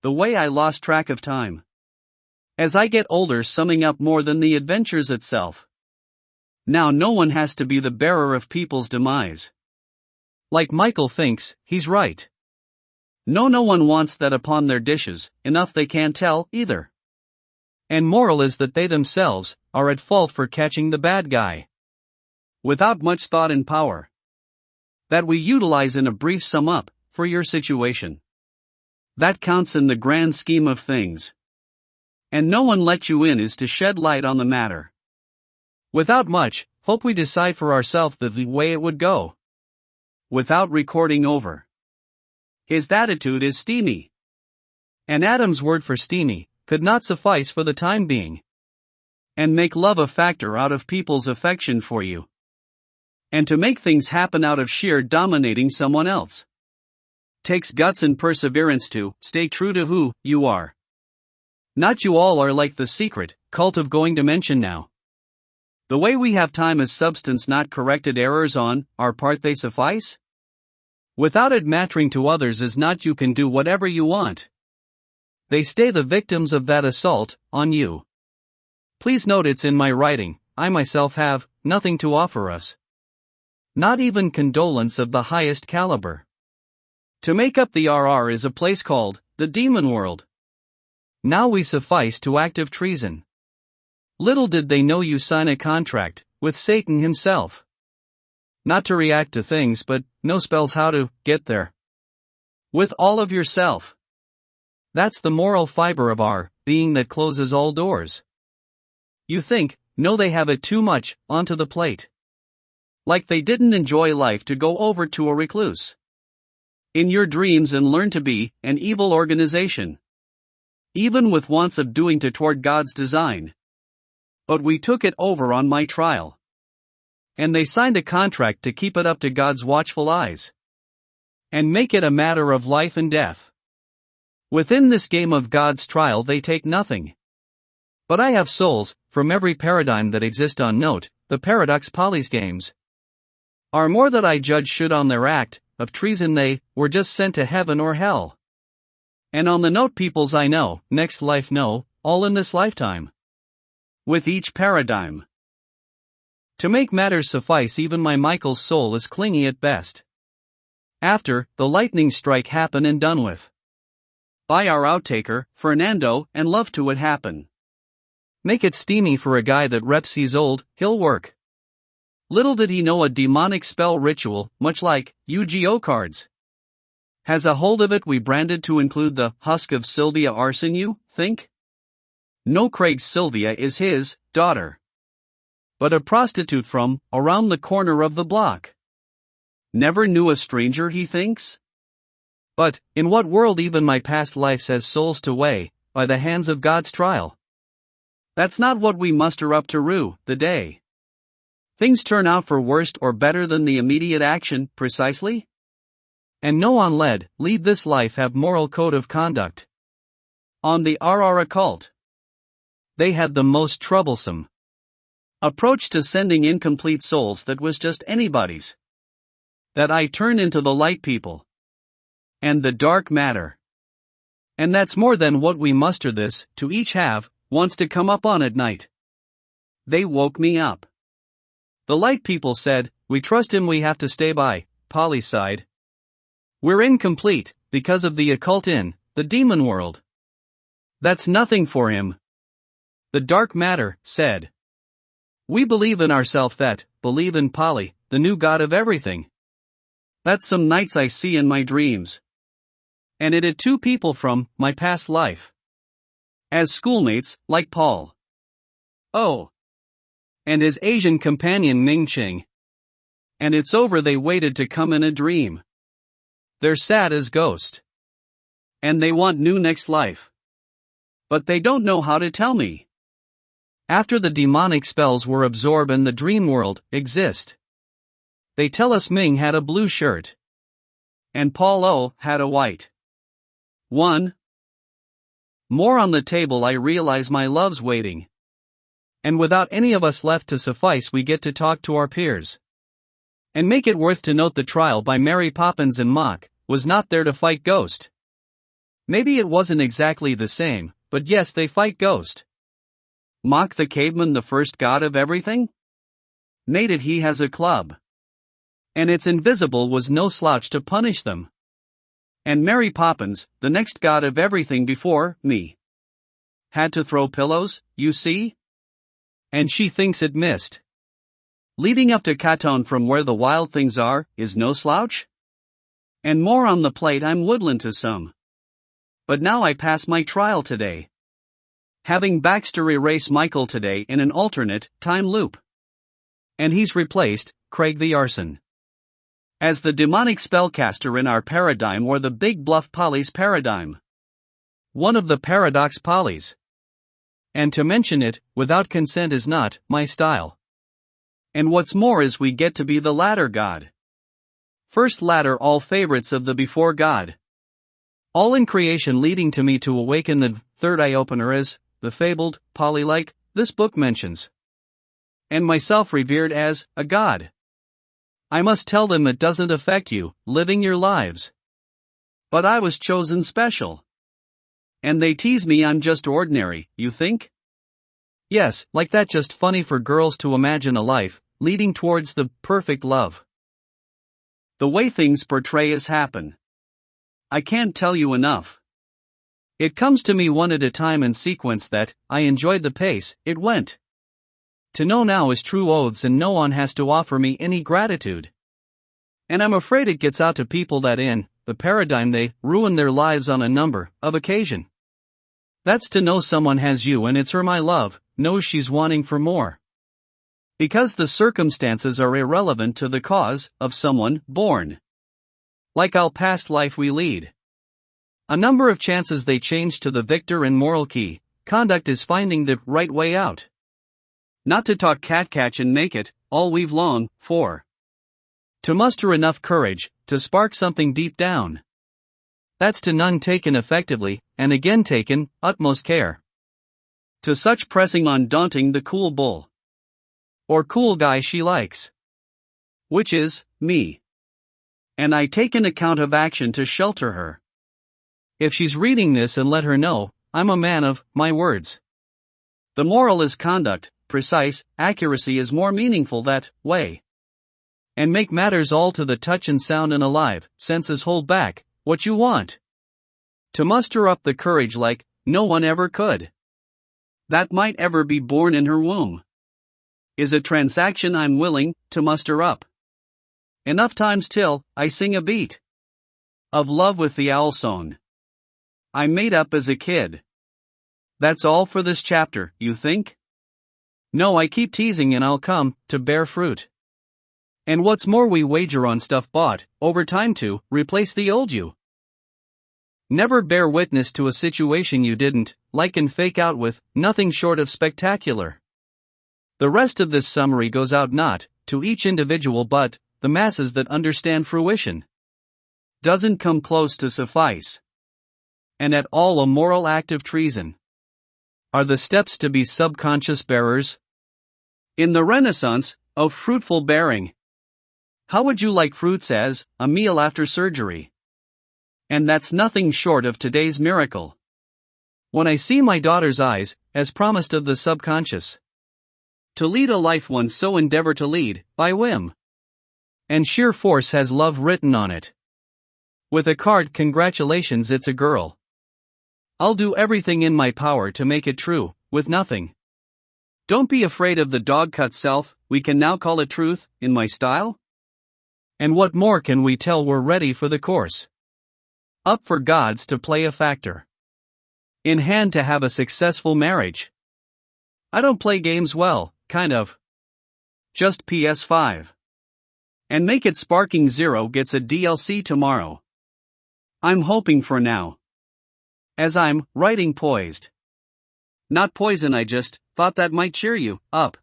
The way I lost track of time. As I get older, summing up more than the adventures itself. Now no one has to be the bearer of people's demise. Like Michael thinks, he's right. No one wants that upon their dishes, enough they can't tell, either. And moral is that they themselves are at fault for catching the bad guy. Without much thought and power. That we utilize in a brief sum up, for your situation. That counts in the grand scheme of things. And no one let you in is to shed light on the matter. Without much, hope we decide for ourselves the way it would go. Without recording over. His attitude is steamy. And Adam's word for steamy could not suffice for the time being. And make love a factor out of people's affection for you. And to make things happen out of sheer dominating someone else. Takes guts and perseverance to stay true to who you are. Not you all are like the secret cult of going to mention now. The way we have time as substance, not corrected errors on our part, they suffice? Without it mattering to others is not you can do whatever you want. They stay the victims of that assault on you. Please note it's in my writing, I myself have nothing to offer us. Not even condolence of the highest caliber. To make up the RR is a place called the demon world. Now we suffice to active treason. Little did they know you sign a contract with Satan himself. Not to react to things, but no spells how to get there. With all of yourself. That's the moral fiber of our being that closes all doors. You think, no, they have it too much onto the plate. Like they didn't enjoy life to go over to a recluse. In your dreams and learn to be an evil organization. Even with wants of doing to toward God's design. But we took it over on my trial. And they signed a contract to keep it up to God's watchful eyes. And make it a matter of life and death. Within this game of God's trial they take nothing. But I have souls, from every paradigm that exist on note, the paradox Polly's games. Are more that I judge should on their act of treason they were just sent to heaven or hell. And on the note peoples I know, next life no, all in this lifetime. With each paradigm. To make matters suffice, even my Michael's soul is clingy at best. After the lightning strike happen and done with. By our outtaker, Fernando, and love to it happen. Make it steamy for a guy that reps he's old, he'll work. Little did he know a demonic spell ritual, much like Yu-Gi-Oh cards. Has a hold of it we branded to include the husk of Sylvia Arson, you think? No, Craig's Sylvia is his daughter. But a prostitute from around the corner of the block. Never knew a stranger, he thinks? But, in what world even my past life says souls to weigh, by the hands of God's trial? That's not what we muster up to rue the day. Things turn out for worst or better than the immediate action, precisely? And no on lead this life have moral code of conduct. On the RR occult. They had the most troublesome approach to sending incomplete souls that was just anybody's. That I turn into the light people. And the dark matter. And that's more than what we muster this to each have, wants to come up on at night. They woke me up. The light people said, we trust him, we have to stay by, Polly sighed. We're incomplete, because of the occult in the demon world. That's nothing for him. The dark matter said. We believe in ourself that, believe in Polly, the new god of everything. That's some nights I see in my dreams. And it had two people from my past life. As schoolmates, like Paul. Oh. And his Asian companion Ming Ching. And it's over, they waited to come in a dream. They're sad as ghost. And they want new next life. But they don't know how to tell me. After the demonic spells were absorbed and the dream world exist. They tell us Ming had a blue shirt. And Paul O had a white one. More on the table, I realize my love's waiting. And without any of us left to suffice, we get to talk to our peers. And make it worth to note the trial by Mary Poppins and Mock was not there to fight Ghost. Maybe it wasn't exactly the same, but yes, they fight Ghost. Mock the caveman the first god of everything? Nated he has a club. And it's invisible was no slouch to punish them. And Mary Poppins, the next god of everything before me, had to throw pillows, you see? And she thinks it missed. Leading up to Caton from where the wild things are, is no slouch? And more on the plate I'm woodland to some. But now I pass my trial today. Having Baxter erase Michael today in an alternate time loop. And he's replaced Craig the Arson as the demonic spellcaster in our paradigm or the Big Bluff Polly's paradigm. One of the paradox Pollys. And to mention it without consent is not my style. And what's more is we get to be the latter god. First latter all favorites of the before god. All in creation leading to me to awaken the third eye opener as the fabled Polly like this book mentions. And myself revered as a god. I must tell them it doesn't affect you, living your lives. But I was chosen special. And they tease me I'm just ordinary, you think? Yes, like that, just funny for girls to imagine a life leading towards the perfect love. The way things portray us happen. I can't tell you enough. It comes to me one at a time in sequence that I enjoyed the pace it went. To know now is true oaths and no one has to offer me any gratitude. And I'm afraid it gets out to people that in the paradigm they ruin their lives on a number of occasion. That's to know someone has you and it's her my love, knows she's wanting for more. Because the circumstances are irrelevant to the cause of someone born. Like our past life we lead. A number of chances they change to the victor and moral key, conduct is finding the right way out. Not to talk catch and make it all we've longed for. To muster enough courage to spark something deep down. That's to none taken effectively, and again taken utmost care. To such pressing on daunting the cool bull. Or cool guy she likes. Which is me. And I take an account of action to shelter her. If she's reading this and let her know, I'm a man of my words. The moral is conduct. Precise accuracy is more meaningful that way. And make matters all to the touch and sound and alive, senses hold back what you want. To muster up the courage like no one ever could. That might ever be born in her womb. Is a transaction I'm willing to muster up. Enough times till I sing a beat of love with the owl song I made up as a kid. That's all for this chapter, you think? No, I keep teasing and I'll come to bear fruit. And what's more, we wager on stuff bought over time to replace the old you. Never bear witness to a situation you didn't like and fake out with nothing short of spectacular. The rest of this summary goes out not to each individual but the masses that understand fruition. Doesn't come close to suffice. And at all a moral act of treason. Are the steps to be subconscious bearers? In the Renaissance of fruitful bearing. How would you like fruits as a meal after surgery? And that's nothing short of today's miracle. When I see my daughter's eyes, as promised of the subconscious. To lead a life one so endeavor to lead, by whim. And sheer force has love written on it. With a card, congratulations, it's a girl. I'll do everything in my power to make it true, with nothing. Don't be afraid of the dog-cut self, we can now call it truth, in my style? And what more can we tell, we're ready for the course. Up for gods to play a factor. In hand to have a successful marriage. I don't play games well, kind of. Just PS5. And make it Sparking Zero gets a DLC tomorrow. I'm hoping for now. As I'm writing poised. Not poison, I just thought that might cheer you up.